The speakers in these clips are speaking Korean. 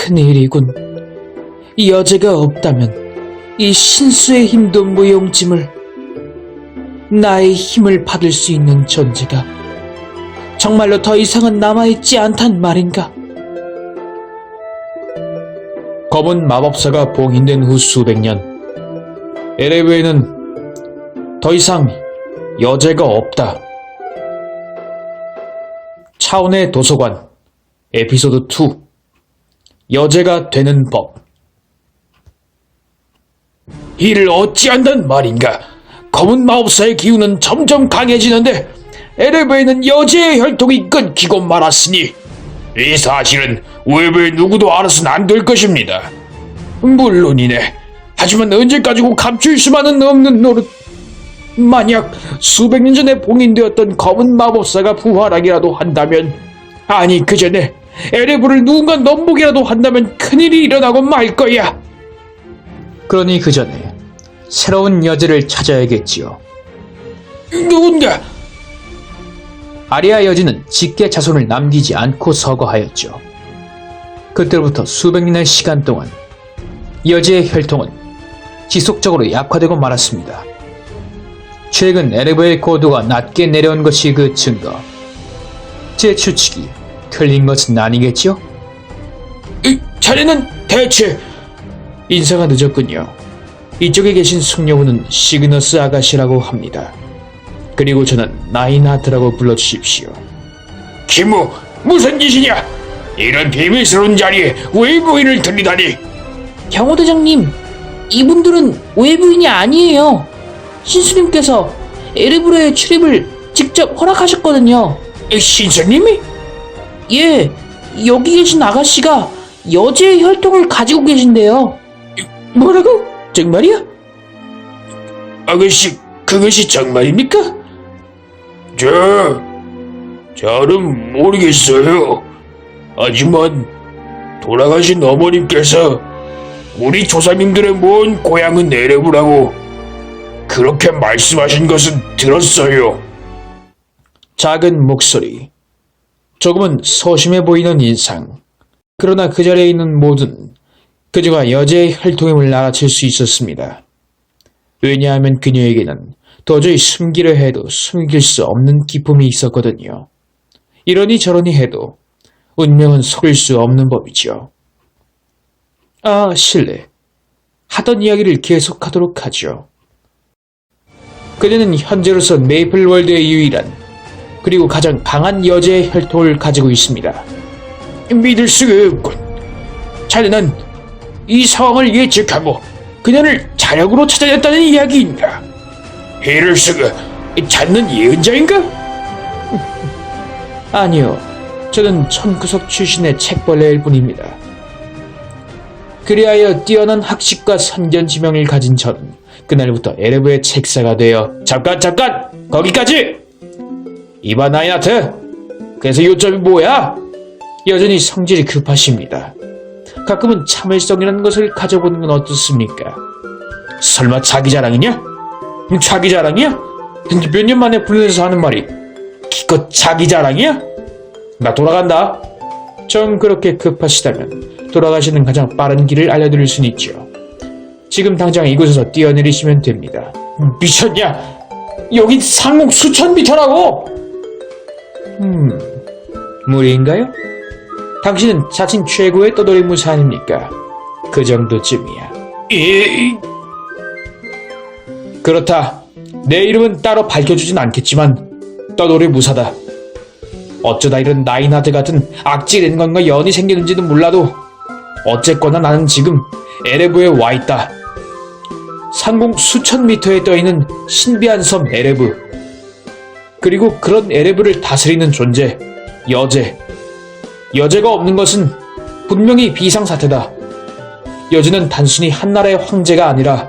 큰일이군. 이 여제가 없다면 이 신수의 힘도 무용지물. 나의 힘을 받을 수 있는 존재가 정말로 더 이상은 남아있지 않단 말인가? 검은 마법사가 봉인된 후 수백 년, 에레브에는 더 이상 여제가 없다. 차원의 도서관 에피소드 2 여제가 되는 법. 이를 어찌한단 말인가? 검은 마법사의 기운은 점점 강해지는데 에레브에는 여제의 혈통이 끊기고 말았으니 이 사실은 외부의 누구도 알아서는 안 될 것입니다. 물론이네. 하지만 언제까지고 감출 수만은 없는 노릇. 만약 수백 년 전에 봉인되었던 검은 마법사가 부활하기라도 한다면, 아니 그 전에 에레브를 누군가 넘보기라도 한다면 큰일이 일어나고 말 거야. 그러니 그 전에 새로운 여제를 찾아야겠지요. 누군가? 아리아 여제는 직계 자손을 남기지 않고 서거하였죠. 그때부터 수백 년의 시간 동안 여제의 혈통은 지속적으로 약화되고 말았습니다. 최근 에레브의 고도가 낮게 내려온 것이 그 증거. 제 추측이 틀린 것은 아니겠지요? 자네는 대체... 인사가 늦었군요. 이쪽에 계신 숙녀분은 시그너스 아가씨라고 합니다. 그리고 저는 나인하트라고 불러주십시오. 기무, 무슨 짓이냐? 이런 비밀스러운 자리에 외부인을 들이다니. 경호대장님, 이분들은 외부인이 아니에요. 신수님께서 에르브르의 출입을 직접 허락하셨거든요. 신수님이? 예, 여기 계신 아가씨가 여제의 혈통을 가지고 계신데요. 뭐라고? 정말이야? 아가씨, 그것이 정말입니까? 저는 모르겠어요. 하지만 돌아가신 어머님께서 우리 조상님들의 먼 고향은 에레브라고 그렇게 말씀하신 것은 들었어요. 작은 목소리, 조금은 소심해 보이는 인상. 그러나 그 자리에 있는 모두는 그녀가 여제의 혈통임을 알아챌 수 있었습니다. 왜냐하면 그녀에게는 도저히 숨기려 해도 숨길 수 없는 기쁨이 있었거든요. 이러니 저러니 해도 운명은 속일 수 없는 법이죠. 실례. 하던 이야기를 계속하도록 하죠. 그녀는 현재로서 메이플월드의 유일한 그리고 가장 강한 여제의 혈통을 가지고 있습니다. 믿을 수가 없군. 자네는 이 상황을 예측하고 그녀를 자력으로 찾아냈다는 이야기인가? 이럴 수가. 자네는 예언자인가? 아니요. 저는 천구석 출신의 책벌레일 뿐입니다. 그리하여 뛰어난 학식과 선견지명을 가진 저는 그날부터 에레브의 책사가 되어 잠깐! 거기까지! 이봐 나인하트! 그래서 요점이 뭐야? 여전히 성질이 급하십니다. 가끔은 참을성이라는 것을 가져보는 건 어떻습니까? 설마 자기 자랑이냐? 자기 자랑이야? 몇 년 만에 불러서 하는 말이 기껏 자기 자랑이야? 나 돌아간다. 정 그렇게 급하시다면 돌아가시는 가장 빠른 길을 알려드릴 수는 있죠. 지금 당장 이곳에서 뛰어내리시면 됩니다. 미쳤냐? 여긴 상공 수천 미터라고! 무리인가요? 당신은 자칭 최고의 떠돌이 무사 아닙니까? 그 정도쯤이야. 그렇다. 내 이름은 따로 밝혀주진 않겠지만 떠돌이 무사다. 어쩌다 이런 나인하트 같은 악질 인간과 연이 생기는지는 몰라도 어쨌거나 나는 지금 에레브에 와있다. 상공 수천 미터에 떠있는 신비한 섬 에레브. 그리고 그런 에레브를 다스리는 존재, 여제. 여제가 없는 것은 분명히 비상사태다. 여제는 단순히 한 나라의 황제가 아니라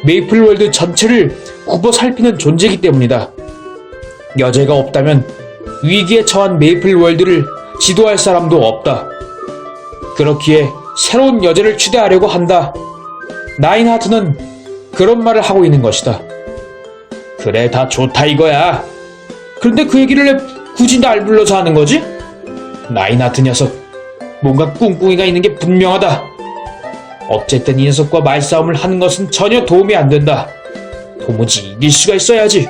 메이플월드 전체를 굽어 살피는 존재이기 때문이다. 여제가 없다면 위기에 처한 메이플월드를 지도할 사람도 없다. 그렇기에 새로운 여제를 추대하려고 한다. 나인하트는 그런 말을 하고 있는 것이다. 그래, 다 좋다 이거야. 그런데 그 얘기를 왜 굳이 날 불러서 하는 거지? 나인하트 녀석, 뭔가 꿍꿍이가 있는 게 분명하다. 어쨌든 이 녀석과 말싸움을 하는 것은 전혀 도움이 안 된다. 도무지 이길 수가 있어야지.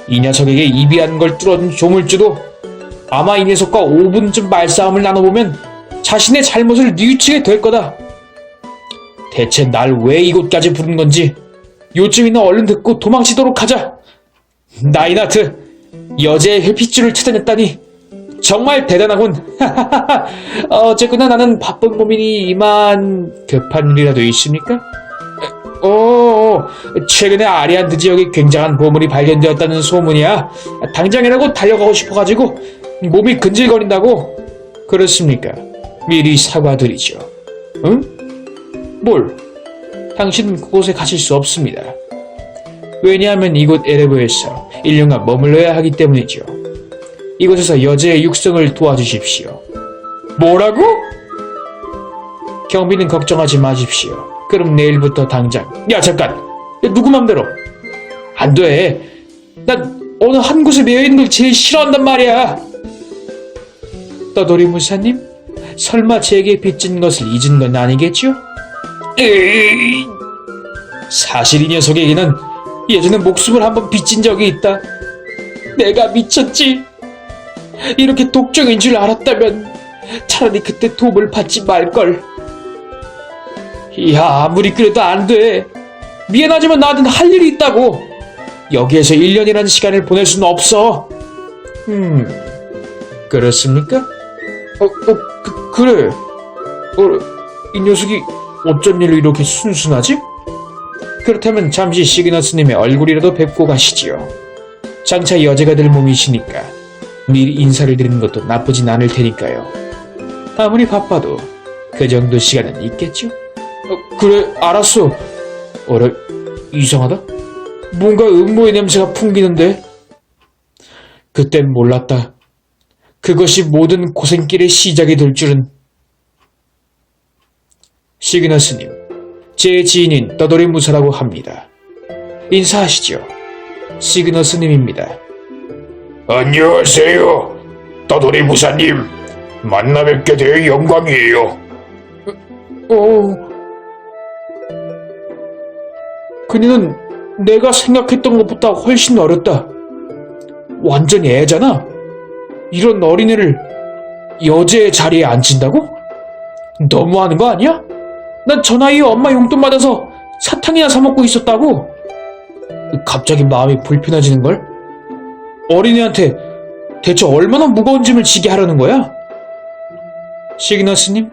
이 녀석에게 이비한 걸 뚫어준 조물주도 아마 이 녀석과 5분쯤 말싸움을 나눠보면 자신의 잘못을 뉘우치게 될 거다. 대체 날 왜 이곳까지 부른 건지 요쯤이나 얼른 듣고 도망치도록 하자. 나이나트, 여제의 회핏줄을 찾아냈다니 정말 대단하군. 어쨌거나 나는 바쁜 몸이니 이만. 급한 일이라도 있습니까? 최근에 아리안드 지역에 굉장한 보물이 발견되었다는 소문이야. 당장이라고 달려가고 싶어가지고 몸이 근질거린다고. 그렇습니까? 미리 사과드리죠. 응? 뭘? 당신은 그곳에 가실 수 없습니다. 왜냐하면 이곳 에레브에서 1년간 머물러야 하기 때문이죠. 이곳에서 여제의 육성을 도와주십시오. 뭐라고? 경비는 걱정하지 마십시오. 그럼 내일부터 당장. 야 잠깐! 야, 누구 맘대로? 안 돼. 난 어느 한 곳에 매여있는 걸 제일 싫어한단 말이야. 떠돌이 무사님? 설마 제게 빚진 것을 잊은 건 아니겠죠? 에이... 사실 이 녀석에게는 예전에 목숨을 한번 빚진 적이 있다. 내가 미쳤지. 이렇게 독종인 줄 알았다면 차라리 그때 도움을 받지 말걸. 야, 아무리 그래도 안 돼. 미안하지만 나는 할 일이 있다고. 여기에서 1년이라는 시간을 보낼 수는 없어. 그렇습니까? 그래. 이 녀석이 어쩐 일로 이렇게 순순하지? 그렇다면 잠시 시그너스님의 얼굴이라도 뵙고 가시지요. 장차 여제가 될 몸이시니까 미리 인사를 드리는 것도 나쁘진 않을 테니까요. 아무리 바빠도 그 정도 시간은 있겠죠? 그래, 알았어. 어라, 이상하다? 뭔가 음모의 냄새가 풍기는데? 그땐 몰랐다. 그것이 모든 고생길의 시작이 될 줄은. 시그너스님, 제 지인인 떠돌이 무사라고 합니다. 인사하시죠. 시그너스님입니다. 안녕하세요. 떠돌이 무사님. 만나 뵙게 되어 영광이에요. 그녀는 내가 생각했던 것보다 훨씬 어렸다. 완전히 애잖아. 이런 어린애를 여제의 자리에 앉힌다고? 너무하는 거 아니야? 난 저 나이에 엄마 용돈 받아서 사탕이나 사 먹고 있었다고. 갑자기 마음이 불편해지는걸? 어린애한테 대체 얼마나 무거운 짐을 지게 하려는 거야? 시그너스님,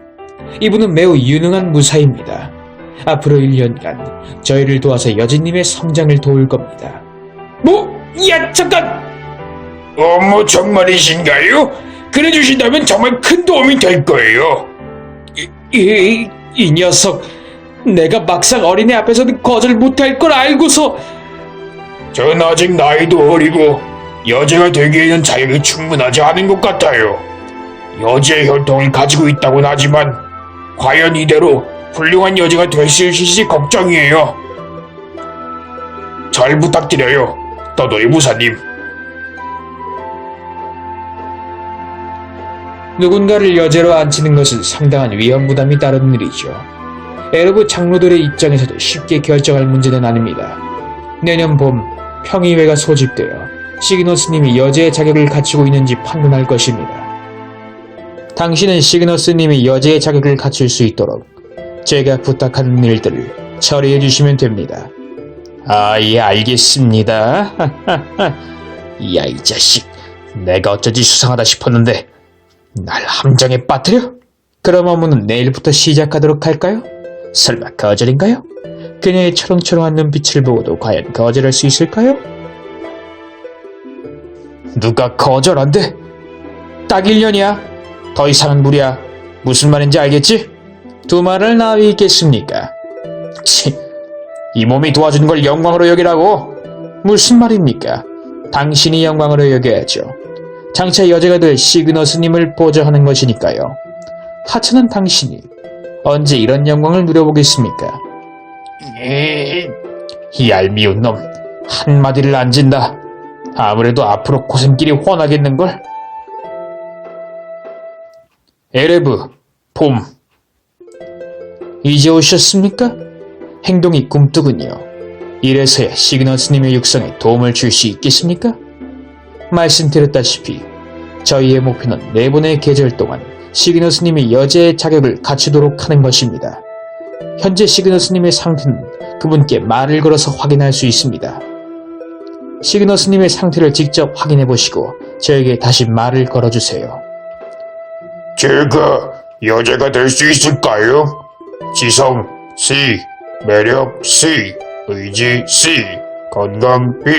이분은 매우 유능한 무사입니다. 앞으로 1년간 저희를 도와서 여진님의 성장을 도울 겁니다. 뭐? 야, 잠깐! 어머, 정말이신가요? 그래 주신다면 정말 큰 도움이 될 거예요. 이 녀석, 내가 막상 어린애 앞에서는 거절 못할 걸 알고서. 전 아직 나이도 어리고 여제가 되기에는 자격이 충분하지 않은 것 같아요. 여제의 혈통을 가지고 있다고는 하지만 과연 이대로 훌륭한 여제가 될 수 있을지 걱정이에요. 잘 부탁드려요, 떠돌이 무사님. 누군가를 여제로 앉히는 것은 상당한 위험 부담이 따르는 일이죠. 에르브 장로들의 입장에서도 쉽게 결정할 문제는 아닙니다. 내년 봄 평의회가 소집되어 시그너스님이 여제의 자격을 갖추고 있는지 판단할 것입니다. 당신은 시그너스님이 여제의 자격을 갖출 수 있도록 제가 부탁하는 일들을 처리해 주시면 됩니다. 아, 예, 알겠습니다. 야, 이 자식. 내가 어쩌지 수상하다 싶었는데 날 함정에 빠뜨려? 그럼 업무는 내일부터 시작하도록 할까요? 설마 거절인가요? 그녀의 초롱초롱한 눈빛을 보고도 과연 거절할 수 있을까요? 누가 거절한대? 딱 1년이야. 더 이상은 무리야. 무슨 말인지 알겠지? 두 말을 나위 있겠습니까? 치, 이 몸이 도와주는 걸 영광으로 여기라고? 무슨 말입니까? 당신이 영광으로 여겨야죠. 장차 여제가 될 시그너스님을 보좌하는 것이니까요. 하찮은 당신이 언제 이런 영광을 누려보겠습니까? 이 얄미운 놈, 한마디를 안 진다. 아무래도 앞으로 고생길이 훤하겠는걸? 에레브, 봄. 이제 오셨습니까? 행동이 꿈뜨군요. 이래서야 시그너 스님의 육성에 도움을 줄 수 있겠습니까? 말씀드렸다시피 저희의 목표는 4번의 계절 동안 시그너 스님의 여제의 자격을 갖추도록 하는 것입니다. 현재 시그너 스님의 상태는 그분께 말을 걸어서 확인할 수 있습니다. 시그너 스님의 상태를 직접 확인해 보시고 저에게 다시 말을 걸어주세요. 제가 여자가 될 수 있을까요? 지성 C, 매력 C, 의지 C, 건강 B.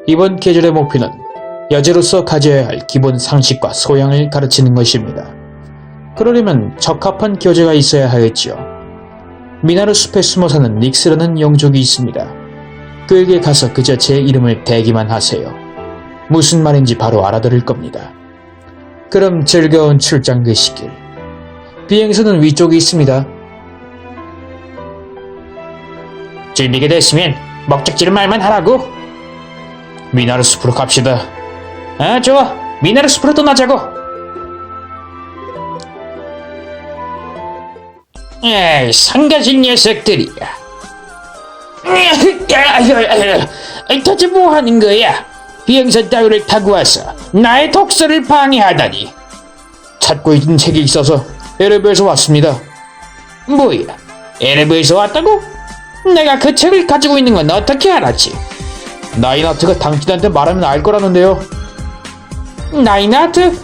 이번 계절의 목표는 여제로서 가져야 할 기본 상식과 소양을 가르치는 것입니다. 그러려면 적합한 교재가 있어야 하겠지요. 미나루 숲에 숨어 사는 닉스라는 영족이 있습니다. 그에게 가서 그저 제 이름을 대기만 하세요. 무슨 말인지 바로 알아들을 겁니다. 그럼 즐거운 출장 되시길. 비행선은 위쪽에 있습니다. 준비가 됐으면 목적지를 말만 하라고. 미나루 숲으로 갑시다. 아, 좋아. 미나루 숲으로 떠나자고. 에이, 성가신 녀석들이야. 도대체 뭐 하는 거야? 비행선 따위를 타고 와서 나의 독서를 방해하다니. 찾고 있는 책이 있어서 에레브에서 왔습니다. 뭐야? 에레브에서 왔다고? 내가 그 책을 가지고 있는 건 어떻게 알았지? 나인하트가 당신한테 말하면 알 거라는데요. 나인하트?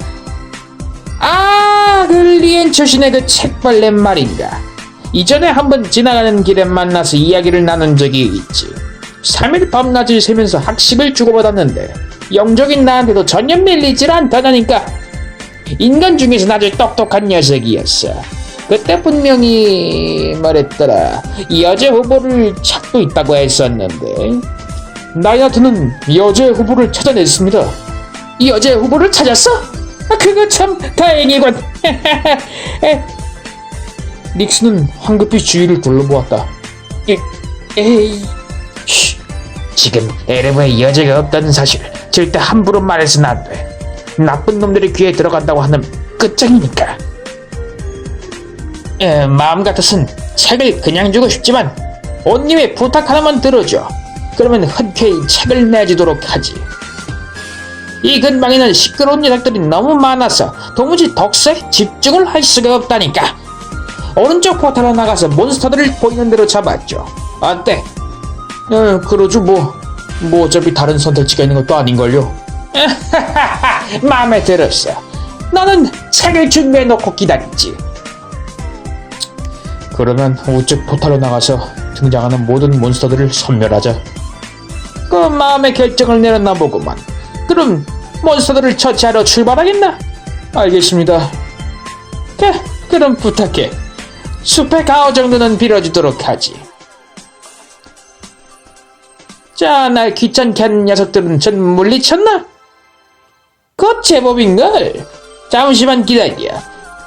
아, 그 리엔 출신의 그 책벌레 말인가. 이전에 한번 지나가는 길에 만나서 이야기를 나눈 적이 있지. 3일 밤낮을 새면서 학식을 주고받았는데 영적인 나한테도 전혀 밀리질 않다니까. 인간 중에서 아주 똑똑한 녀석이었어. 그때 분명히 말했더라. 여제 후보를 찾고 있다고 했었는데. 나인하트는 여제 후보를 찾아냈습니다. 여제 후보를 찾았어? 그거 참 다행이군. 닉스는 황급히 주위를 둘러보았다. 에이, 지금 에레브에 여제가 없다는 사실을 절대 함부로 말해서는 안 돼. 나쁜 놈들이 귀에 들어간다고 하는 끝장이니까. 마음 같아선 책을 그냥 주고 싶지만 온님의 부탁 하나만 들어줘. 그러면 흔쾌히 책을 내주도록 하지. 이 근방에는 시끄러운 녀석들이 너무 많아서 도무지 독서에 집중을 할 수가 없다니까. 오른쪽 포탈로 나가서 몬스터들을 보이는 대로 잡았죠. 어때? 그러죠 뭐 어차피 다른 선택지가 있는 것도 아닌걸요. 마음에 들었어. 나는 책을 준비해놓고 기다렸지. 그러면 우측 포탈로 나가서 등장하는 모든 몬스터들을 섬멸하자. 그 마음의 결정을 내렸나 보구만. 그럼 몬스터들을 처치하러 출발하겠나? 알겠습니다. 그럼 부탁해. 숲의 가호 정도는 빌어주도록 하지. 자, 날 귀찮게 하는 녀석들은 전 물리쳤나? 그 제법인걸. 잠시만 기다려.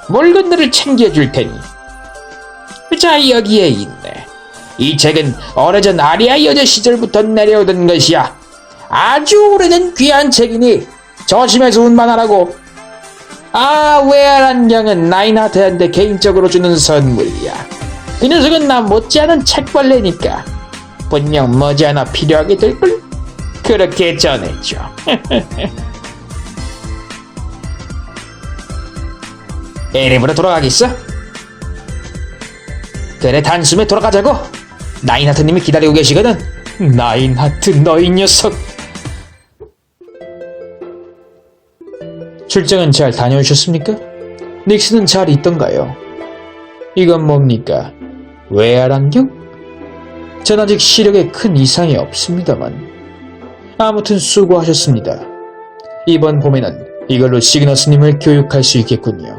물건들을 챙겨줄 테니. 자, 여기에 있네. 이 책은 오래전 아리아 여제 시절부터 내려오던 것이야. 아주 오래된 귀한 책이니 조심해서 운반하라고. 외알 안경은 나인하트한테 개인적으로 주는 선물이야. 그 녀석은 나 못지않은 책벌레니까 분명 머지않아 필요하게 될걸? 그렇게 전해줘. 에레브로 돌아가겠어? 그래, 단숨에 돌아가자고. 나인하트님이 기다리고 계시거든. 나인하트 너희 녀석. 출장은 잘 다녀오셨습니까? 닉스는 잘 있던가요? 이건 뭡니까? 외알 안경? 전 아직 시력에 큰 이상이 없습니다만. 아무튼 수고하셨습니다. 이번 봄에는 이걸로 시그너스님을 교육할 수 있겠군요.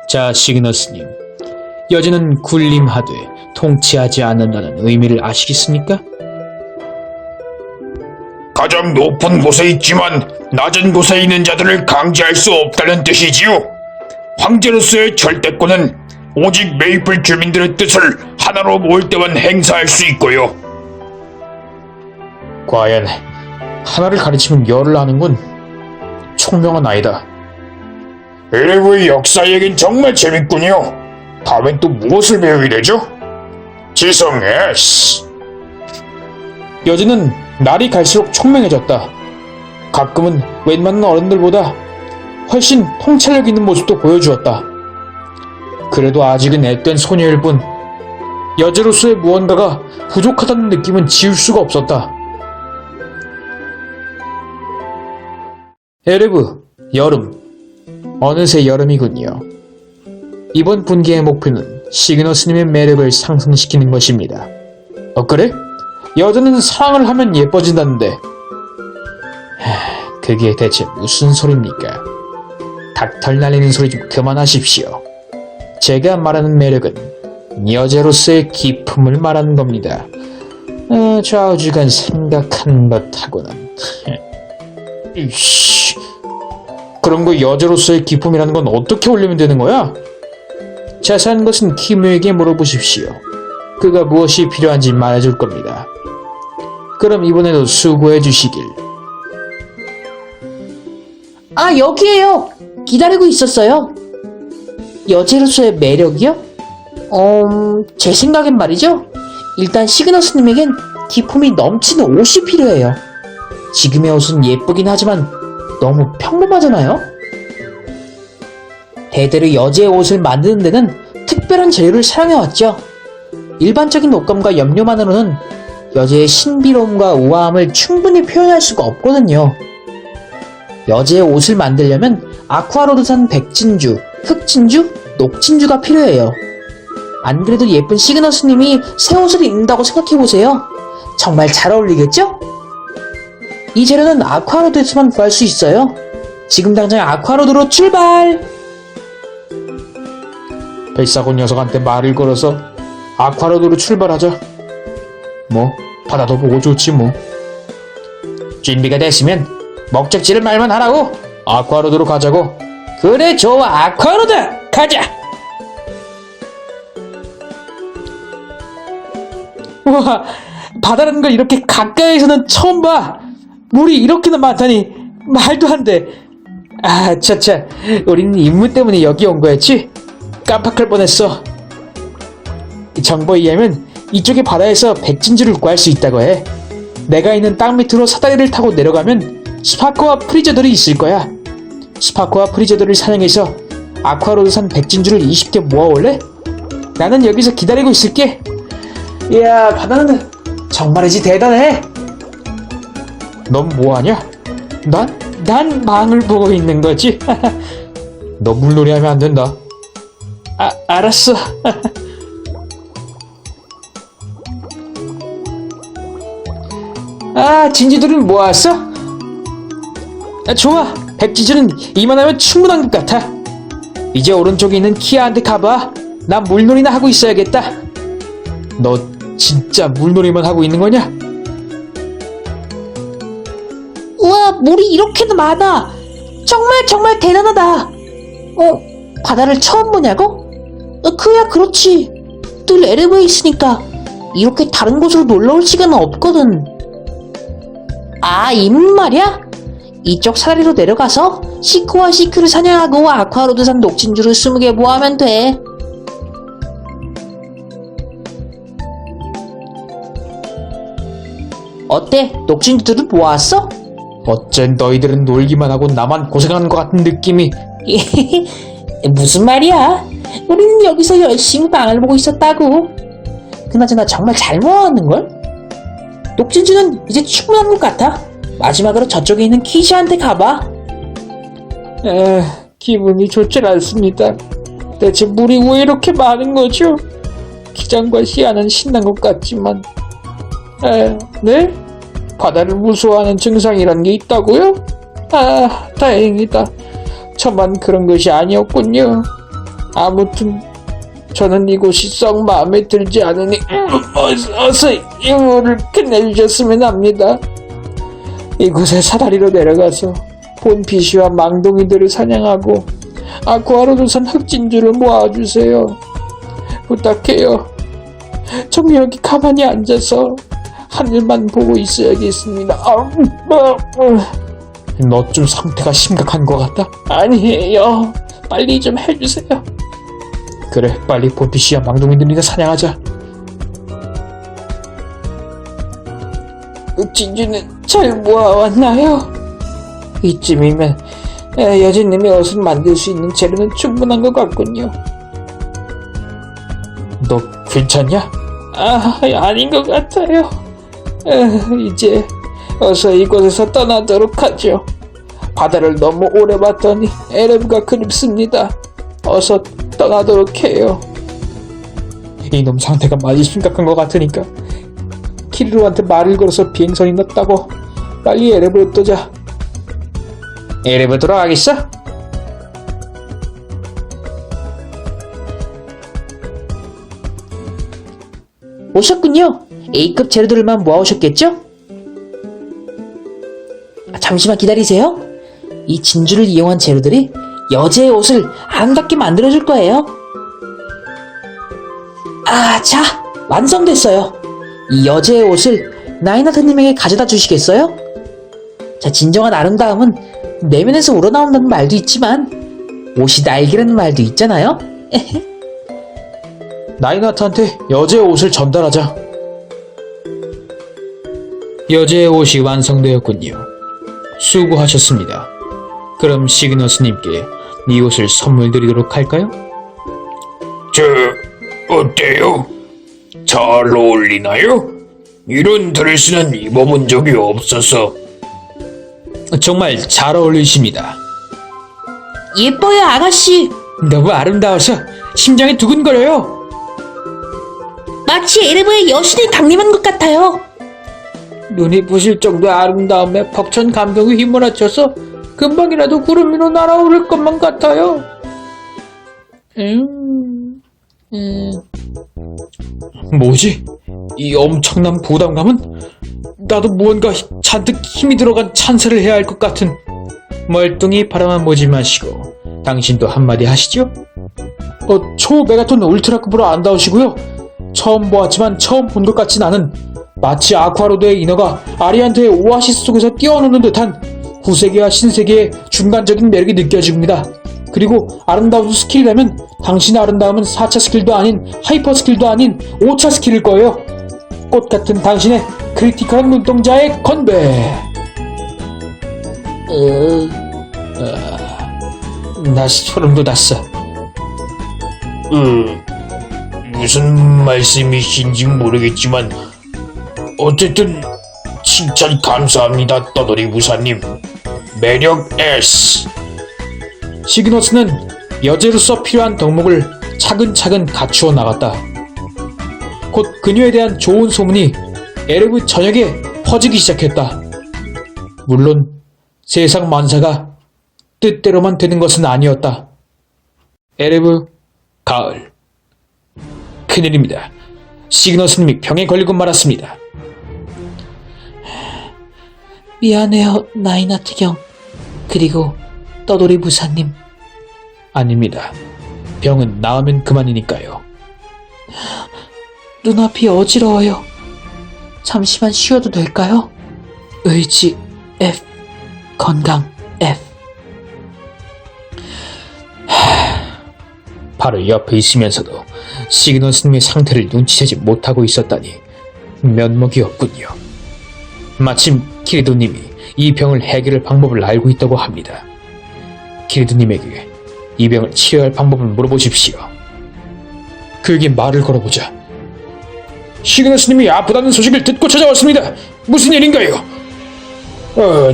자, 시그너스님. 여제는 군림하되 통치하지 않는다는 의미를 아시겠습니까? 가장 높은 곳에 있지만 낮은 곳에 있는 자들을 강제할 수 없다는 뜻이지요. 황제로서의 절대권은 오직 메이플 주민들의 뜻을 하나로 모을 때만 행사할 수 있고요. 과연 하나를 가르치면 열을 아는군. 총명한 아이다. 에레브의 역사 얘긴 정말 재밌군요. 다음엔 또 무엇을 배우게 되죠? 지성해, 씨. 여진은 날이 갈수록 총명해졌다. 가끔은 웬만한 어른들보다 훨씬 통찰력 있는 모습도 보여주었다. 그래도 아직은 앳된 소녀일 뿐 여자로서의 무언가가 부족하다는 느낌은 지울 수가 없었다. 에레브, 여름. 어느새 여름이군요. 이번 분기의 목표는 시그너스님의 매력을 상승시키는 것입니다. 그래? 여자는 사랑을 하면 예뻐진다는데. 그게 대체 무슨 소리입니까? 닭털 날리는 소리 좀 그만하십시오. 제가 말하는 매력은 여자로서의 기품을 말하는 겁니다. 좌우지간 생각하는 것하고는. 이씨. 그런 거 여자로서의 기품이라는 건 어떻게 올리면 되는 거야? 자세한 것은 키무에게 물어보십시오. 그가 무엇이 필요한지 말해줄 겁니다. 그럼 이번에도 수고해 주시길. 아, 여기에요. 기다리고 있었어요. 여제로서의 매력이요? 제 생각엔 말이죠. 일단 시그너스님에겐 기품이 넘치는 옷이 필요해요. 지금의 옷은 예쁘긴 하지만 너무 평범하잖아요? 대대로 여제의 옷을 만드는 데는 특별한 재료를 사용해왔죠. 일반적인 옷감과 염료만으로는 여제의 신비로움과 우아함을 충분히 표현할 수가 없거든요. 여제의 옷을 만들려면 아쿠아로드산 백진주, 흑진주, 녹진주가 필요해요. 안 그래도 예쁜 시그너스님이 새 옷을 입는다고 생각해보세요. 정말 잘 어울리겠죠? 이 재료는 아쿠아로드에서만 구할 수 있어요. 지금 당장 아쿠아로드로 출발! 벨사곤 녀석한테 말을 걸어서 아쿠아로드로 출발하자. 뭐 바다도 보고 좋지 뭐. 준비가 됐으면 목적지를 말만 하라고. 아쿠아로드로 가자고. 그래, 좋아. 아쿠아로드 가자. 우와, 바다라는 걸 이렇게 가까이에서는 처음 봐. 물이 이렇게나 많다니 말도 안 돼. 아, 차차, 우리는 임무 때문에 여기 온 거였지? 깜빡할 뻔했어. 정보에 의하면 이쪽의 바다에서 백진주를 구할 수 있다고 해. 내가 있는 땅 밑으로 사다리를 타고 내려가면 스파크와 프리저들이 있을 거야. 스파크와 프리저들을 사냥해서 아쿠아로드산 백진주를 20개 모아올래? 나는 여기서 기다리고 있을게. 이야, 바다는 정말이지 대단해. 넌 뭐하냐? 난 망을 보고 있는 거지. 너 물놀이 하면 안 된다. 알았어. 아, 진주들은 모았어? 좋아. 백진주는 이만하면 충분한 것 같아. 이제 오른쪽에 있는 키아한테 가봐. 난 물놀이나 하고 있어야겠다. 너 진짜 물놀이만 하고 있는 거냐? 우와, 물이 이렇게나 많아. 정말 대단하다. 바다를 처음 보냐고? 그야 그렇지. 늘 에레브에 있으니까 이렇게 다른 곳으로 놀러올 시간은 없거든. 아, 이문 말이야? 이쪽 사다리로 내려가서 시코와 시큐를 사냥하고 아쿠아로드산 녹진주를 20개 모아면 돼. 어때? 녹진주들은 모았어? 어쩐 너희들은 놀기만 하고 나만 고생하는 것 같은 느낌이. 무슨 말이야? 우리는 여기서 열심히 방을 보고 있었다고. 그나저나 정말 잘 모아왔는걸? 녹진주는 이제 충분한 것 같아. 마지막으로 저쪽에 있는 키시한테 가봐. 기분이 좋질 않습니다. 대체 물이 왜 이렇게 많은 거죠? 기장과 시아는 신난 것 같지만. 네? 바다를 무서워하는 증상이란 게 있다고요? 아, 다행이다. 저만 그런 것이 아니었군요. 아무튼 저는 이곳이 썩 마음에 들지 않으니 어서 임무를 끝내주셨으면 합니다. 이곳에 사다리로 내려가서 본피시와 망둥이들을 사냥하고 아쿠아로드산 흑진주를 모아주세요. 부탁해요. 좀 여기 가만히 앉아서 하늘만 보고 있어야겠습니다. 너 좀 상태가 심각한 것 같다. 아니에요. 빨리 좀 해주세요. 그래, 빨리 보피시와 망둥이들이나 사냥하자. 진주는 잘 모아왔나요? 이쯤이면 여진님이 옷을 만들 수 있는 재료는 충분한 것 같군요. 너 괜찮냐? 아닌 것 같아요. 이제 어서 이곳에서 떠나도록 하죠. 바다를 너무 오래 봤더니 에레브가 그립습니다. 어서 떠나도록 해요. 이놈 상태가 많이 심각한 것 같으니까 키리루한테 말을 걸어서 비행선이 났다고. 빨리 에레브로 떠자. 에레브 돌아가겠어? 오셨군요. A급 재료들만 모아오셨겠죠? 잠시만 기다리세요. 이 진주를 이용한 재료들이 여제의 옷을 아름답게 만들어줄 거예요. 자, 완성됐어요. 이 여제의 옷을 나이나트님에게 가져다 주시겠어요? 자, 진정한 아름다움은 내면에서 우러나온다는 말도 있지만 옷이 날개라는 말도 있잖아요. 나이나트한테 여제의 옷을 전달하자. 여제의 옷이 완성되었군요. 수고하셨습니다. 그럼 시그너스님께 이 옷을 선물 드리도록 할까요? 어때요? 잘 어울리나요? 이런 드레스는 입어본 적이 없어서. 정말 잘 어울리십니다. 예뻐요, 아가씨. 너무 아름다워서 심장이 두근거려요. 마치 에레브의 여신을 강림한 것 같아요. 눈이 부실 정도의 아름다움에 벅찬 감동이 휘몰아쳐서 금방이라도 구름 위로 날아오를 것만 같아요. 뭐지? 이 엄청난 부담감은? 나도 무언가 잔뜩 힘이 들어간 찬사를 해야 할 것 같은. 멀뚱히 바라만 보지 마시고 당신도 한마디 하시죠? 초메가톤 울트라급으로 아름다우시고요. 처음 보았지만 처음 본 것 같진 않은, 마치 아쿠아로드의 인어가 아리안트의 오아시스 속에서 뛰어노는 듯한 구세계와 신세계의 중간적인 매력이 느껴집니다. 그리고 아름다운 스킬이라면 당신의 아름다움은 4차 스킬도 아닌 하이퍼 스킬도 아닌 5차 스킬일 거예요. 꽃 같은 당신의 크리티컬한 눈동자의 건배. 나 소름 돋았어. 무슨 말씀이신지 모르겠지만 어쨌든 칭찬 감사합니다, 떠돌이 부사님. 매력 S. 시그너스는 여제로서 필요한 덕목을 차근차근 갖추어 나갔다. 곧 그녀에 대한 좋은 소문이 에르브 전역에 퍼지기 시작했다. 물론 세상 만사가 뜻대로만 되는 것은 아니었다. 에르브 가을. 큰일입니다. 시그너스님이 병에 걸리고 말았습니다. 미안해요, 나이나트 경. 그리고 떠돌이 부사님. 아닙니다. 병은 나으면 그만이니까요. 눈앞이 어지러워요. 잠시만 쉬어도 될까요? 의지 F, 건강 F. 바로 옆에 있으면서도 시그너스님의 상태를 눈치채지 못하고 있었다니 면목이 없군요. 마침 키리도님이 이 병을 해결할 방법을 알고 있다고 합니다. 키리도님에게 이 병을 치료할 방법을 물어보십시오. 그에게 말을 걸어보자. 시그너스님이 아프다는 소식을 듣고 찾아왔습니다. 무슨 일인가요?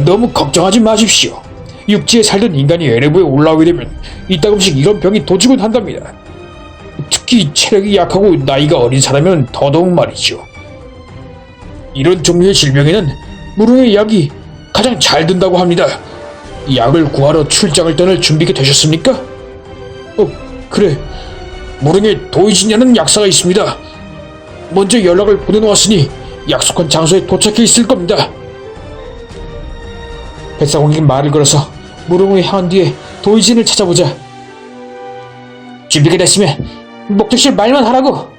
너무 걱정하지 마십시오. 육지에 살던 인간이 에레브에 올라오게 되면 이따금씩 이런 병이 도지곤 한답니다. 특히 체력이 약하고 나이가 어린 사람은 더더욱 말이죠. 이런 종류의 질병에는 무릉의 약이 가장 잘 든다고 합니다. 약을 구하러 출장을 떠날 준비가 되셨습니까? 그래. 무릉에 도이진이라는 약사가 있습니다. 먼저 연락을 보내놓았으니 약속한 장소에 도착해 있을 겁니다. 뱃사공에게 말을 걸어서 무릉을 향한 뒤에 도이진을 찾아보자. 준비가 됐으면 목적실 말만 하라고.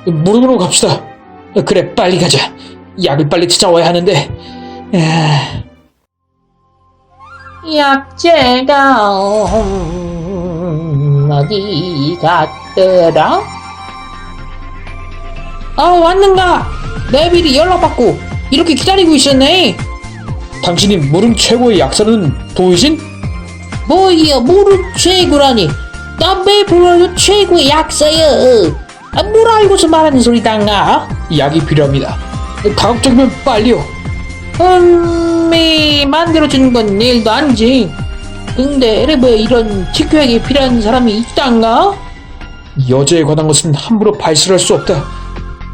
무릎으로 갑시다. 그래, 빨리 가자. 약을 빨리 찾아와야 하는데. 약재가 어디 갔더라? 왔는가? 내 미리 연락받고 이렇게 기다리고 있었네. 당신이 무릎 최고의 약사는 도의진? 뭐야, 무릎 최고라니. 남배 불러도 최고의 약사여. 뭘 알고서 말하는 소리단가? 약이 필요합니다. 가급적이면 빨리요. 만들어주는 건 내일도 아니지. 근데 에레브에 이런 치료약이 필요한 사람이 있단가? 여자에 관한 것은 함부로 발설할 수 없다.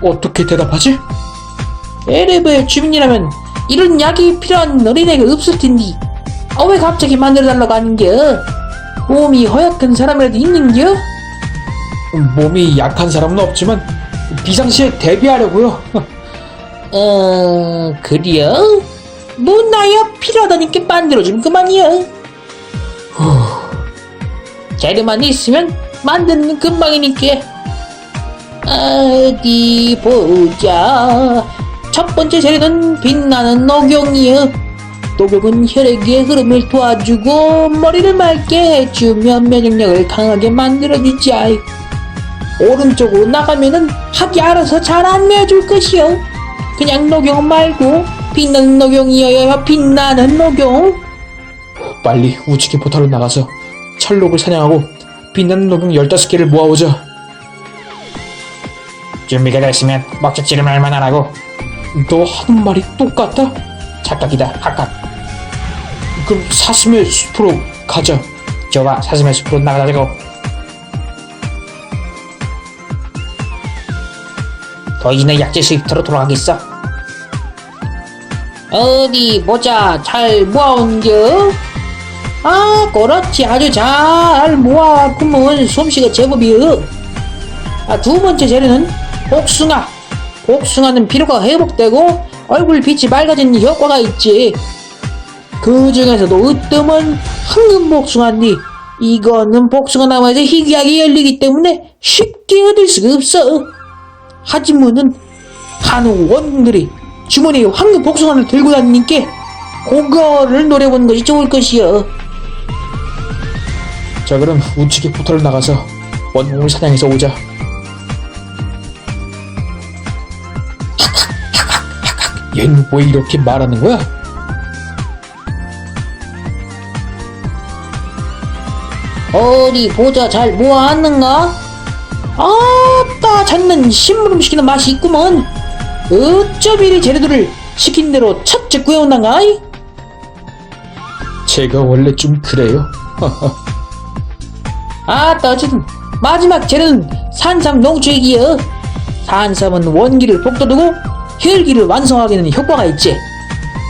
어떻게 대답하지? 에레브의 주민이라면 이런 약이 필요한 어린애가 없을 텐데 왜 갑자기 만들어달라고 하는겨? 몸이 허약한 사람이라도 있는겨? 몸이 약한 사람은 없지만 비상시에 대비하려고요. 그래요? 뭐 나야 필요하다니까 만들어주면 그만이야. 재료만 있으면 만드는 금방이니까. 어디 보자. 첫 번째 재료는 빛나는 녹용이요. 녹용은 혈액의 흐름을 도와주고 머리를 맑게 해주며 면역력을 강하게 만들어주지. 오른쪽으로 나가면은 학이 알아서 잘 안내해줄 것이요. 그냥 녹용 말고 빛나는 녹용이어야 빛나는 녹용. 빨리 우측의 포탈로 나가서 찰록을 사냥하고 빛나는 녹용 15개를 모아오자. 준비가 됐으면 목적지를 말만 하라고. 너 하는 말이 똑같다? 착각이다, 착각. 그럼 사슴의 숲으로 가자. 좋아, 사슴의 숲으로 나가자고. 도의진의 약재 수입터로 돌아가겠어. 어디 보자. 잘 모아온겨? 그렇지. 아주 잘 모아왔구먼. 솜씨가 제법이여. 두 번째 재료는 복숭아. 복숭아는 피로가 회복되고 얼굴 빛이 맑아지는 효과가 있지. 그 중에서도 으뜸은 황금 복숭아인데 이거는 복숭아 나무에서 희귀하게 열리기 때문에 쉽게 얻을 수가 없어. 하지만은 한우 원들이 주머니에 황금 복숭아를 들고 다니니까 그거를 노려보는 것이 좋을 것이여. 자, 그럼 우측의 포탈로 나가서 원공을 사냥해서 오자. 얘는 왜 이렇게 말하는 거야? 어디 보자. 잘 모아왔는가? 아따, 잡는 심부름 시키는 맛이 있구먼. 어쩜 이리 재료들을 시킨 대로 첫째 구해온단가? 제가 원래 좀 그래요. 아따, 어쨌든 마지막 재료는 산삼 농축액이여. 산삼은 원기를 북돋우고 혈기를 완성하기는 효과가 있지.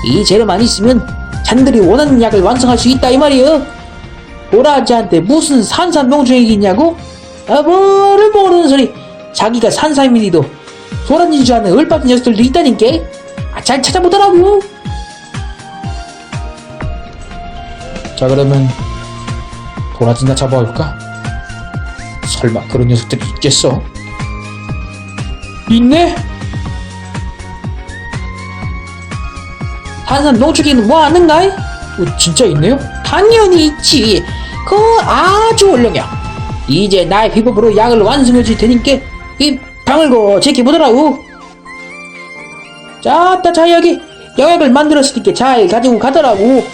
이 재료만 있으면 잔들이 원하는 약을 완성할 수 있다 이 말이여. 보라지한테 무슨 산삼 농축액이 있냐고? 뭐를 모르는 소리. 자기가 산삼이니도 소란진 줄 아는 을받은 녀석들도 있다니까. 잘 찾아보더라고. 자, 그러면 도라지나 잡아올까? 설마 그런 녀석들이 있겠어? 있네? 산삼 농축액은 뭐 하는가? 진짜 있네요? 당연히 있지. 아주 훌륭해. 이제 나의 비법으로 약을 완성해 줄 테니까 이 방을 고 지켜보더라고. 자, 여기 영약을 만들었으니까 잘 가지고 가더라고.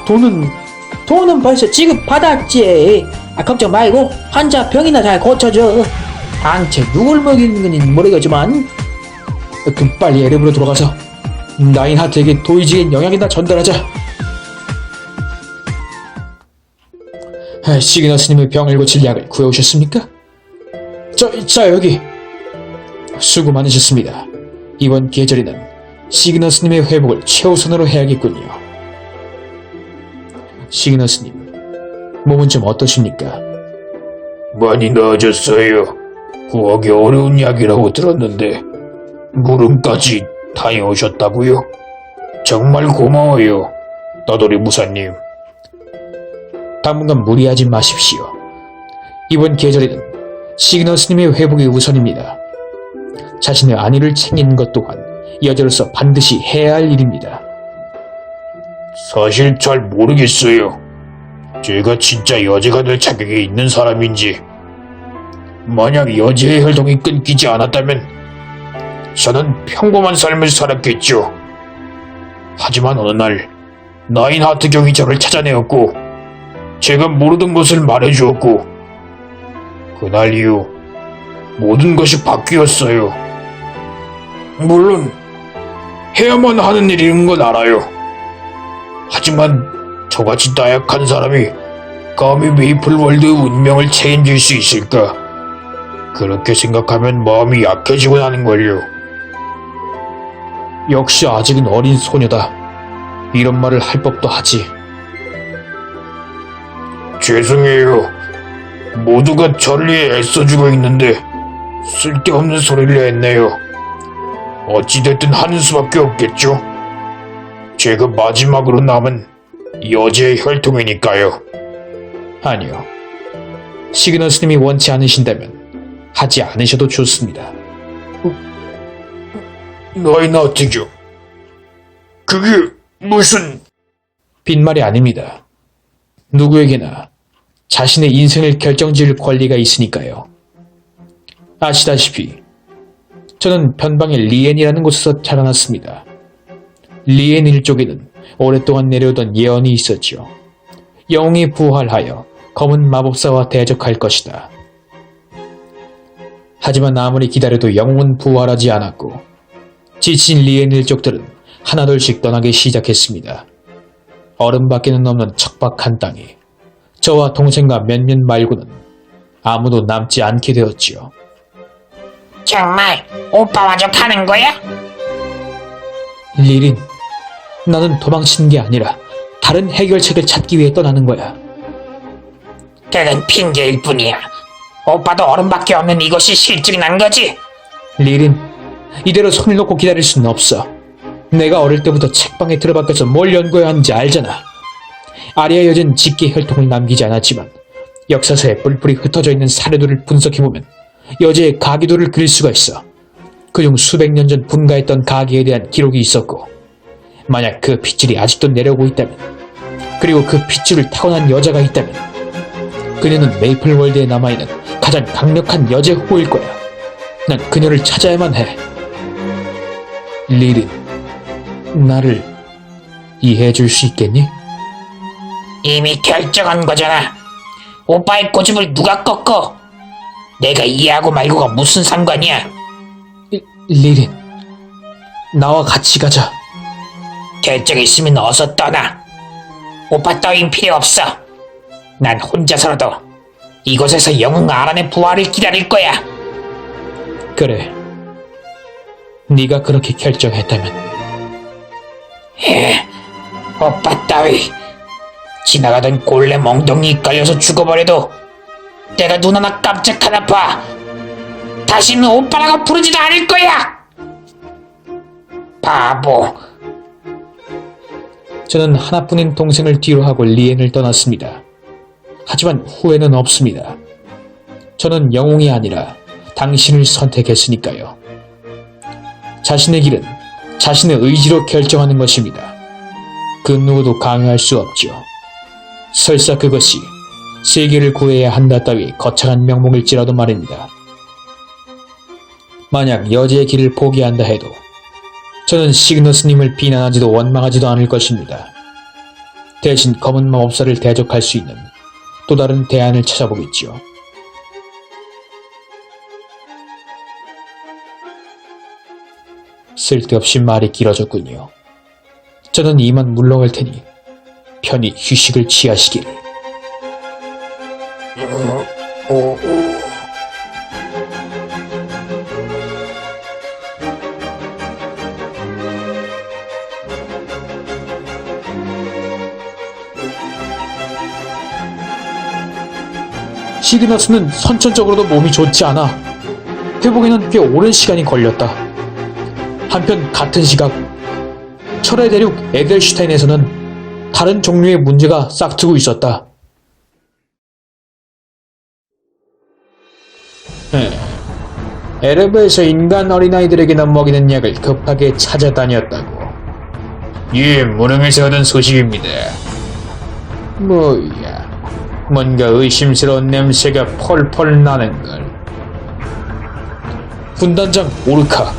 돈은 벌써 지급받았지. 걱정 말고 환자 병이나 잘 고쳐줘. 당최 누굴 먹이는 건지 모르겠지만. 그럼 빨리 에레브로 돌아가서 나인하트에게 도의지의 영향이나 전달하자. 시그너 스님의 병을 고칠 약을 구해오셨습니까? 자, 여기. 수고 많으셨습니다. 이번 계절에는 시그너 스님의 회복을 최우선으로 해야겠군요. 시그너 스님, 몸은 좀 어떠십니까? 많이 나아졌어요. 구하기 어려운 약이라고 들었는데 물음까지 다녀오셨다고요? 정말 고마워요, 떠돌이 무사님. 당분간 무리하지 마십시오. 이번 계절에는 시그너스님의 회복이 우선입니다. 자신의 안위를 챙기는 것 또한 여자로서 반드시 해야 할 일입니다. 사실 잘 모르겠어요. 제가 진짜 여제가 될 자격이 있는 사람인지. 만약 여제의 혈통이 끊기지 않았다면 저는 평범한 삶을 살았겠죠. 하지만 어느 날 나인하트 경이 저를 찾아내었고 제가 모르던 것을 말해주었고 그날 이후 모든 것이 바뀌었어요. 물론 해야만 하는 일인 건 알아요. 하지만 저같이 나약한 사람이 감히 메이플월드의 운명을 책임질 수 있을까? 그렇게 생각하면 마음이 약해지곤 하는걸요. 역시 아직은 어린 소녀다. 이런 말을 할 법도 하지. 죄송해요. 모두가 저를 위해 애써주고 있는데 쓸데없는 소리를 했네요. 어찌됐든 하는 수밖에 없겠죠. 제가 마지막으로 남은 여제의 혈통이니까요. 아니요. 시그너스님이 원치 않으신다면 하지 않으셔도 좋습니다. 나인하트교. 그게 무슨... 빈말이 아닙니다. 누구에게나 자신의 인생을 결정지을 권리가 있으니까요. 아시다시피 저는 변방의 리엔이라는 곳에서 자라났습니다. 리엔 일족에는 오랫동안 내려오던 예언이 있었죠. 영웅이 부활하여 검은 마법사와 대적할 것이다. 하지만 아무리 기다려도 영웅은 부활하지 않았고 지친 리엔 일족들은 하나둘씩 떠나기 시작했습니다. 얼음밖에는 없는 척박한 땅에 저와 동생과 몇몇 말고는 아무도 남지 않게 되었지요. 정말 오빠마저 가는 거야? 리린, 나는 도망치는 게 아니라 다른 해결책을 찾기 위해 떠나는 거야. 그건 핑계일 뿐이야. 오빠도 얼음밖에 없는 이곳이 실증이 난 거지? 리린, 이대로 손을 놓고 기다릴 수는 없어. 내가 어릴 때부터 책방에 들어박혀서 뭘 연구해야 하는지 알잖아. 아리아 여자는 직계 혈통을 남기지 않았지만 역사서에 뿔뿔이 흩어져 있는 사례들을 분석해보면 여자의 가기도를 그릴 수가 있어. 그중 수백 년 전 분가했던 가기에 대한 기록이 있었고, 만약 그 핏줄이 아직도 내려오고 있다면, 그리고 그 핏줄을 타고난 여자가 있다면 그녀는 메이플월드에 남아있는 가장 강력한 여제 후보일 거야. 난 그녀를 찾아야만 해. 리린, 나를 이해해줄 수 있겠니? 이미 결정한 거잖아. 오빠의 고집을 누가 꺾어? 내가 이해하고 말고가 무슨 상관이야? 리린, 나와 같이 가자. 결정 있으면 어서 떠나. 오빠 따윈 필요 없어. 난 혼자서라도 이곳에서 영웅 아란의 부활을 기다릴 거야. 그래, 네가 그렇게 결정했다면. 오빠 따위 지나가던 골렘 엉덩이 깔려서 죽어버려도 내가 눈 하나 깜짝 하나 봐. 다시는 오빠라고 부르지도 않을 거야. 바보. 저는 하나뿐인 동생을 뒤로 하고 리엔을 떠났습니다. 하지만 후회는 없습니다. 저는 영웅이 아니라 당신을 선택했으니까요. 자신의 길은 자신의 의지로 결정하는 것입니다. 그 누구도 강요할 수 없죠. 설사 그것이 세계를 구해야 한다 따위 거창한 명목일지라도 말입니다. 만약 여제의 길을 포기한다 해도 저는 시그너스님을 비난하지도 원망하지도 않을 것입니다. 대신 검은 마법사를 대적할 수 있는 또 다른 대안을 찾아보겠지요. 쓸데없이 말이 길어졌군요. 저는 이만 물러갈 테니 편히 휴식을 취하시기를. 시그너스는 선천적으로도 몸이 좋지 않아. 회복에는 꽤 오랜 시간이 걸렸다. 한편 같은 시각 철의 대륙 에델슈타인에서는 다른 종류의 문제가 싹트고 있었다. 에르브에서 인간 어린아이들에게나 먹이는 약을 급하게 찾아다녔다고. 예, 무릉에서 얻은 소식입니다. 뭐야, 뭔가 의심스러운 냄새가 펄펄 나는걸. 군단장 오르카,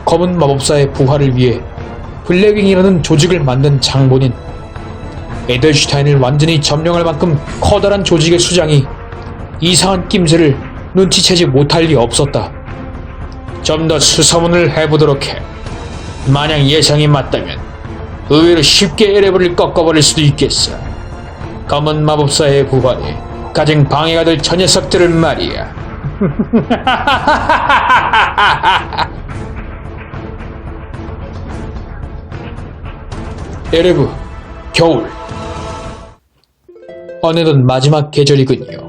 검은 마법사의 부활을 위해 블랙윙이라는 조직을 만든 장본인 에델슈타인을 완전히 점령할 만큼 커다란 조직의 수장이 이상한 낌새를 눈치채지 못할 리 없었다. 좀 더 수소문을 해보도록 해. 만약 예상이 맞다면 의외로 쉽게 에레브를 꺾어버릴 수도 있겠어. 검은 마법사의 부활에 가장 방해가 될 저 녀석들을 말이야. 에레브, 겨울. 어느덧 마지막 계절이군요.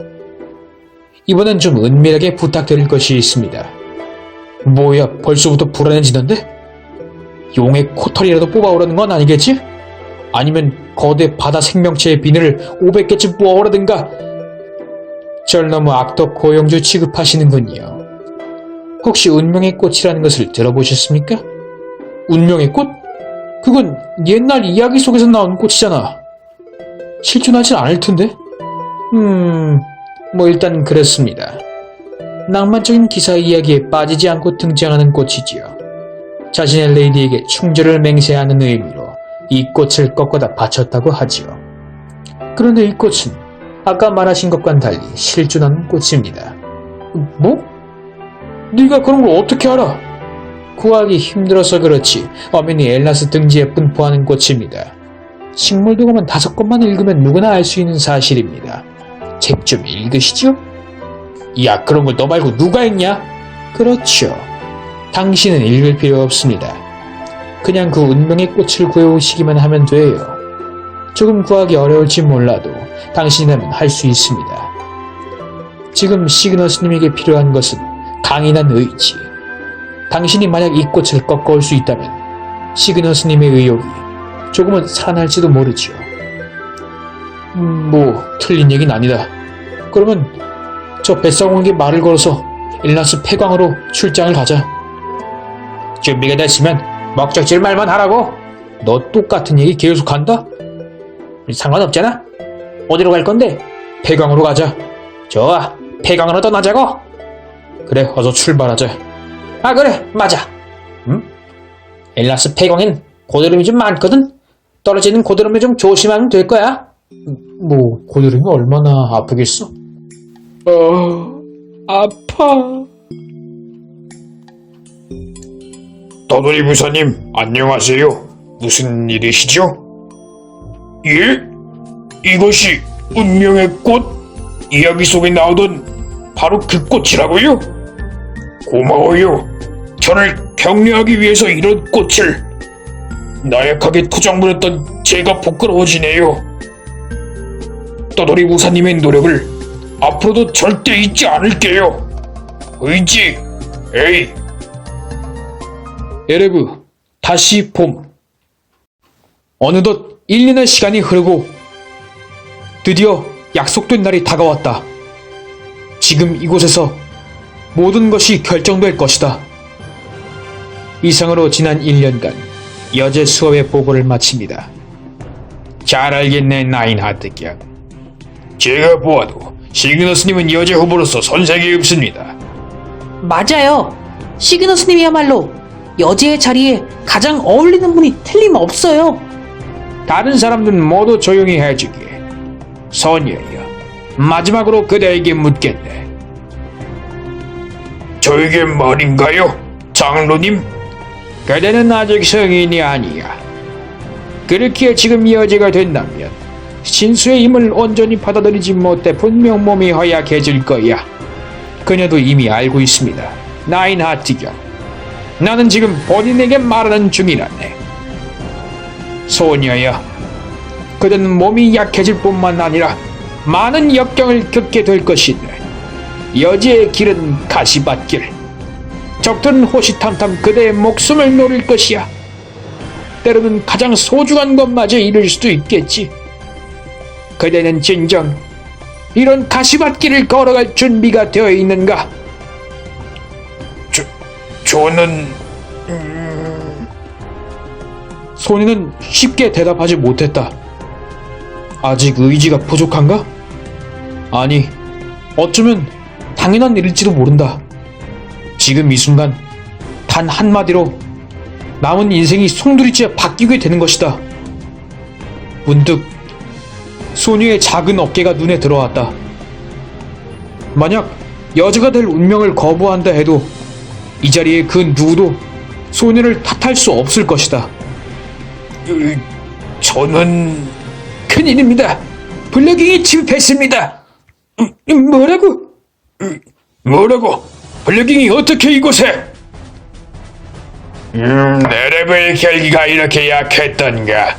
이번엔 좀 은밀하게 부탁드릴 것이 있습니다. 뭐야, 벌써부터 불안해지는데? 용의 코털이라도 뽑아오라는 건 아니겠지? 아니면 거대 바다 생명체의 비늘을 500개쯤 뽑아오라든가? 절 너무 악덕 고용주 취급하시는군요. 혹시 운명의 꽃이라는 것을 들어보셨습니까? 운명의 꽃? 그건 옛날 이야기 속에서 나온 꽃이잖아. 실존하진 않을 텐데? 뭐 일단 그렇습니다. 낭만적인 기사 이야기에 빠지지 않고 등장하는 꽃이지요. 자신의 레이디에게 충절을 맹세하는 의미로 이 꽃을 꺾어다 바쳤다고 하지요. 그런데 이 꽃은 아까 말하신 것과는 달리 실존하는 꽃입니다. 뭐? 네가 그런 걸 어떻게 알아? 구하기 힘들어서 그렇지 엄연히 엘라스 등지에 분포하는 꽃입니다. 식물도감은 5권만 읽으면 누구나 알 수 있는 사실입니다. 책 좀 읽으시죠? 야, 그런 걸 너 말고 누가 읽냐? 그렇죠. 당신은 읽을 필요 없습니다. 그냥 그 운명의 꽃을 구해오시기만 하면 돼요. 조금 구하기 어려울지 몰라도 당신이라면 할 수 있습니다. 지금 시그너스님에게 필요한 것은 강인한 의지. 당신이 만약 이 꽃을 꺾어올 수 있다면 시그너스님의 의욕이 조금은 살아날지도 모르지요. 뭐 틀린 얘기는 아니다. 그러면 저 뱃사공에게 말을 걸어서 일라스 폐광으로 출장을 가자. 준비가 됐으면 목적지를 말만 하라고. 너 똑같은 얘기 계속한다? 상관없잖아. 어디로 갈 건데? 폐광으로 가자. 좋아, 폐광으로 떠나자고. 그래, 어서 출발하자. 아 그래, 맞아. 응? 엘라스 폐광엔 고드름이 좀 많거든. 떨어지는 고드름을 좀 조심하면 될 거야. 뭐 고드름이 얼마나 아프겠어? 아파. 떠돌이 부사님, 안녕하세요. 무슨 일이시죠? 예? 이것이 운명의 꽃? 이야기 속에 나오던 바로 그 꽃이라고요? 고마워요. 저를 격려하기 위해서 이런 꽃을 나약하게 투정부렸던 제가 부끄러워지네요. 떠돌이 부사님의 노력을 앞으로도 절대 잊지 않을게요. 의지, 에이. 에레브, 다시 봄. 어느덧 1년의 시간이 흐르고 드디어 약속된 날이 다가왔다. 지금 이곳에서 모든 것이 결정될 것이다. 이상으로 지난 1년간 여제 수업의 보고를 마칩니다. 잘 알겠네, 나인하트 경. 제가 보아도 시그너스님은 여제 후보로서 선색이 없습니다. 맞아요. 시그너스님이야말로 여제의 자리에 가장 어울리는 분이 틀림없어요. 다른 사람들은 모두 조용히 해주게. 소녀여, 마지막으로 그대에게 묻겠네. 저에게 말인가요, 장로님? 그대는 아직 성인이 아니야. 그렇기에 지금 여제가 된다면 신수의 힘을 온전히 받아들이지 못해 분명 몸이 허약해질 거야. 그녀도 이미 알고 있습니다. 나인하트경. 나는 지금 본인에게 말하는 중이라네. 소녀여, 그대는 몸이 약해질 뿐만 아니라 많은 역경을 겪게 될 것이네. 여제의 길은 가시밭길. 적들은 호시탐탐 그대의 목숨을 노릴 것이야. 때로는 가장 소중한 것마저 잃을 수도 있겠지. 그대는 진정 이런 가시밭길을 걸어갈 준비가 되어 있는가? 저는 소녀는 쉽게 대답하지 못했다. 아직 의지가 부족한가? 아니, 어쩌면 당연한 일일지도 모른다. 지금 이 순간 단 한마디로 남은 인생이 송두리째 바뀌게 되는 것이다. 문득 소녀의 작은 어깨가 눈에 들어왔다. 만약 여자가 될 운명을 거부한다 해도 이 자리에 그 누구도 소녀를 탓할 수 없을 것이다. 저는 큰일입니다. 블랙윙이 침입했습니다. 뭐라고? 뭐라고? 블랙윙이 어떻게 이곳에? 에레브의 결기가 이렇게 약했던가?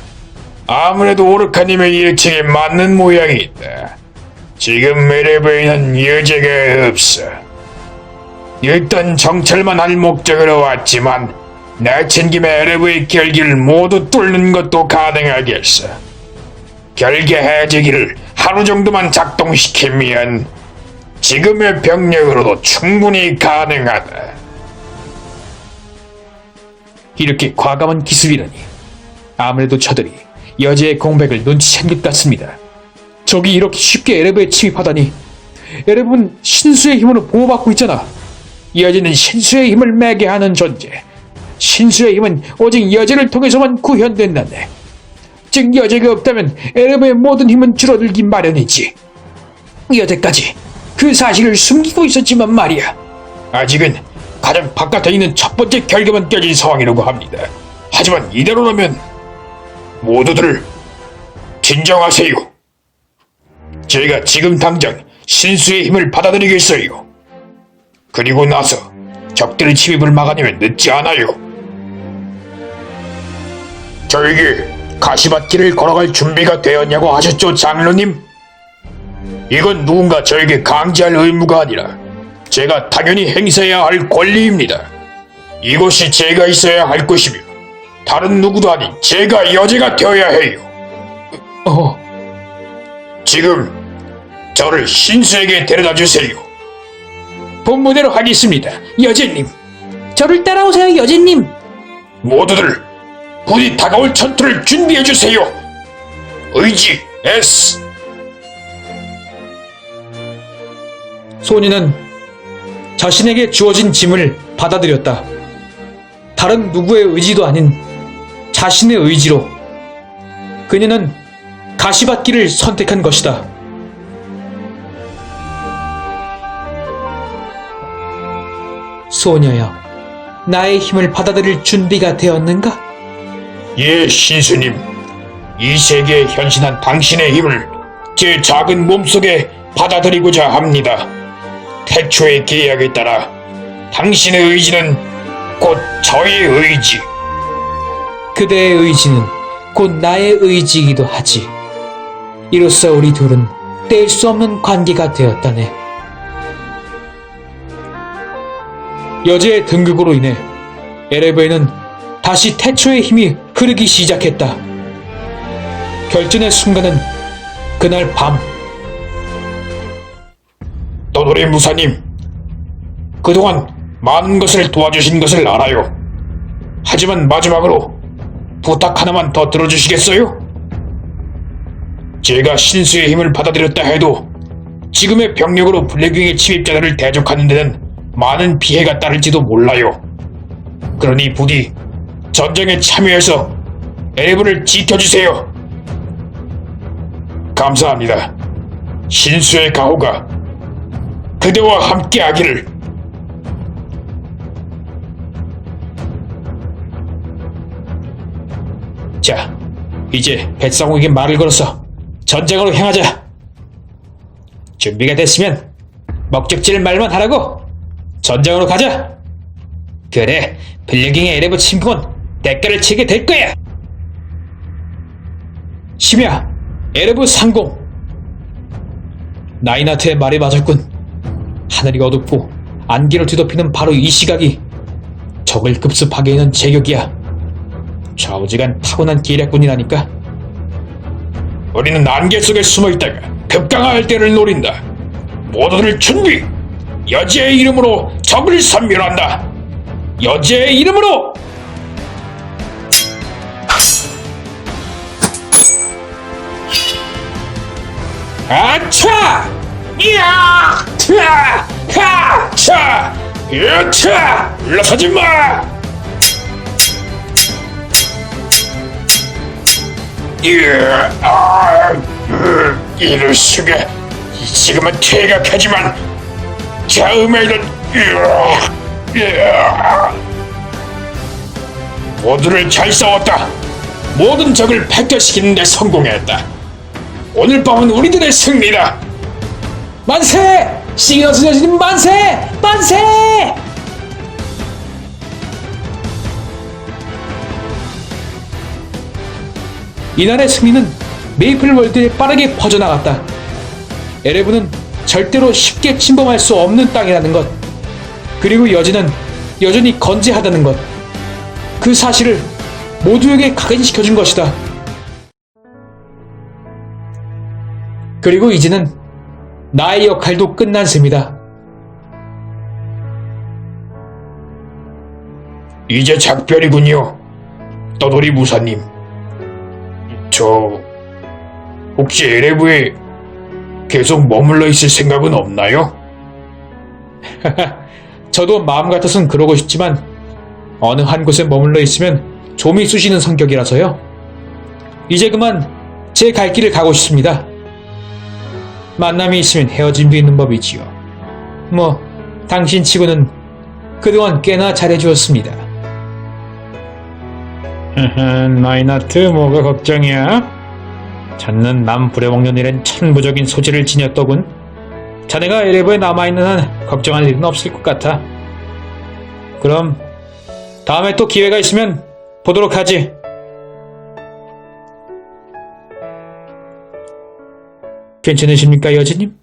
아무래도 오르카님의 예측에 맞는 모양이다. 지금 에레브에는 여자가 없어. 일단 정찰만 할 목적으로 왔지만 내친 김에 에레브의 결기를 모두 뚫는 것도 가능하겠어. 결계 해제기를 하루 정도만 작동시키면 지금의 병력으로도 충분히 가능하다. 이렇게 과감한 기술이라니. 아무래도 저들이 여자의 공백을 눈치챈 것 같습니다. 적이 이렇게 쉽게 에레브에 침입하다니. 에레브는 신수의 힘으로 보호받고 있잖아. 여자는 신수의 힘을 매게 하는 존재. 신수의 힘은 오직 여자를 통해서만 구현된다네. 즉 여자가 없다면 에레브의 모든 힘은 줄어들기 마련이지. 여태까지 그 사실을 숨기고 있었지만 말이야. 아직은 가장 바깥에 있는 첫 번째 결계만 깨진 상황이라고 합니다. 하지만 이대로라면 모두들 진정하세요. 제가 지금 당장 신수의 힘을 받아들이겠어요. 그리고 나서 적들의 침입을 막아내면 늦지 않아요. 저에게 가시밭길을 걸어갈 준비가 되었냐고 하셨죠, 장로님? 이건 누군가 저에게 강제할 의무가 아니라 제가 당연히 행사해야 할 권리입니다. 이곳이 제가 있어야 할 곳이며 다른 누구도 아닌 제가 여제가 되어야 해요. 지금 저를 신수에게 데려다 주세요. 본무대로 하겠습니다, 여제님. 저를 따라오세요, 여제님. 모두들 부디 다가올 전투를 준비해 주세요. 의지 S. 소니는 자신에게 주어진 짐을 받아들였다. 다른 누구의 의지도 아닌 자신의 의지로 그녀는 가시밭길을 선택한 것이다. 소녀여, 나의 힘을 받아들일 준비가 되었는가? 예, 신수님. 이 세계에 현신한 당신의 힘을 제 작은 몸속에 받아들이고자 합니다. 태초의 계약에 따라 당신의 의지는 곧 저의 의지. 그대의 의지는 곧 나의 의지이기도 하지. 이로써 우리 둘은 뗄 수 없는 관계가 되었다네. 여제의 등극으로 인해 에레브에는 다시 태초의 힘이 흐르기 시작했다. 결전의 순간은 그날 밤. 떠돌이 무사님, 그동안 많은 것을 도와주신 것을 알아요. 하지만 마지막으로 부탁 하나만 더 들어주시겠어요? 제가 신수의 힘을 받아들였다 해도 지금의 병력으로 블랙윙의 침입자들을 대적하는 데는 많은 피해가 따를지도 몰라요. 그러니 부디 전쟁에 참여해서 에레브를 지켜주세요. 감사합니다. 신수의 가호가 그대와 함께하기를. 자, 이제 백성에게 말을 걸어서 전쟁으로 향하자. 준비가 됐으면 목적지를 말만 하라고. 전쟁으로 가자. 그래, 블랙윙의 에레브 침공은 대가를 치게 될 거야. 심야, 에레브 상공. 나이나트의 말이 맞았군. 하늘이 어둡고 안개를 뒤덮이는 바로 이 시각이 적을 급습하게 하는 제격이야. 좌우지간 타고난 계략군이라니까. 우리는 안개 속에 숨어있다가 급강할 때를 노린다. 모두들 준비! 여지의 이름으로 적을 섬멸한다. 여제의 이름으로! 아차! 이야! 차! 하! 차! 야차! 물러서지 마! 이럴 수가. 지금은 퇴각하지만 다음에는 모두를 잘 싸웠다. 모든 적을 패퇴시키는 데 성공했다. 오늘 밤은 우리들의 승리다. 만세! 시그너스 여신님 만세! 만세! 이날의 승리는 메이플 월드에 빠르게 퍼져나갔다. 에레브는 절대로 쉽게 침범할 수 없는 땅이라는 것, 그리고 여진은 여전히 건재하다는 것, 그 사실을 모두에게 각인시켜준 것이다. 그리고 이제는 나의 역할도 끝난 셈이다. 이제 작별이군요. 떠돌이 무사님. 혹시 에레브에 계속 머물러 있을 생각은 없나요? 저도 마음 같아선 그러고 싶지만 어느 한 곳에 머물러 있으면 좀이 쑤시는 성격이라서요. 이제 그만 제 갈 길을 가고 싶습니다. 만남이 있으면 헤어짐도 있는 법이지요. 뭐 당신치고는 그동안 꽤나 잘해주었습니다. 나이나트 뭐가 걱정이야? 자네는 남 부려먹는 일엔 천부적인 소질을 지녔더군. 자네가 에레브에 남아있는 한 걱정할 일은 없을 것 같아. 그럼 다음에 또 기회가 있으면 보도록 하지. 괜찮으십니까, 여진님?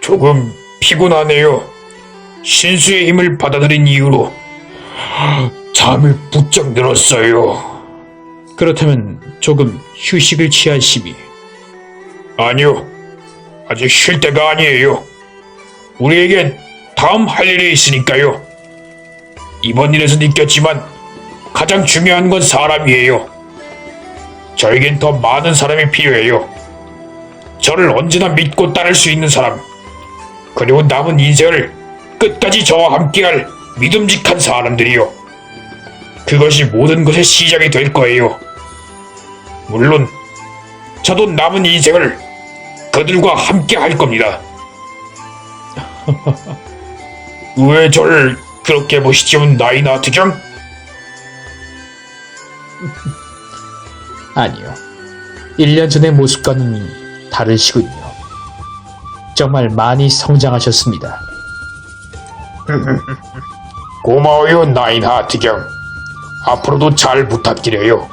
조금 피곤하네요. 신수의 힘을 받아들인 이후로 잠을 부쩍 늘었어요. 그렇다면 조금 휴식을 취하시미. 아니요. 아직 쉴 때가 아니에요. 우리에겐 다음 할 일이 있으니까요. 이번 일에서 느꼈지만 가장 중요한 건 사람이에요. 저에겐 더 많은 사람이 필요해요. 저를 언제나 믿고 따를 수 있는 사람. 그리고 남은 인생을 끝까지 저와 함께할 믿음직한 사람들이요. 그것이 모든 것의 시작이 될 거예요. 물론 저도 남은 인생을 그들과 함께 할 겁니다. 왜 저를 그렇게 보시죠, 나이나트 경? 아니요. 1년 전의 모습과는 다르시군요. 정말 많이 성장하셨습니다. 고마워요, 나인하트 경. 앞으로도 잘 부탁드려요.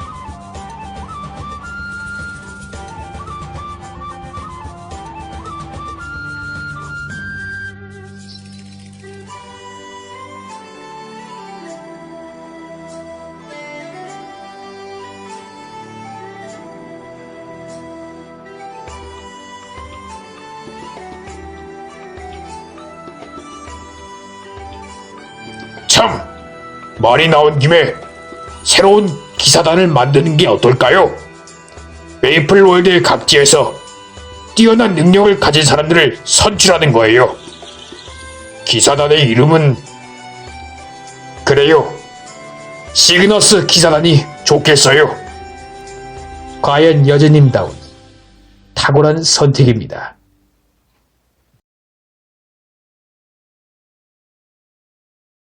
참, 말이 나온 김에 새로운 기사단을 만드는 게 어떨까요? 메이플월드 각지에서 뛰어난 능력을 가진 사람들을 선출하는 거예요. 기사단의 이름은 그래요. 시그너스 기사단이 좋겠어요. 과연 여제님다운 탁월한 선택입니다.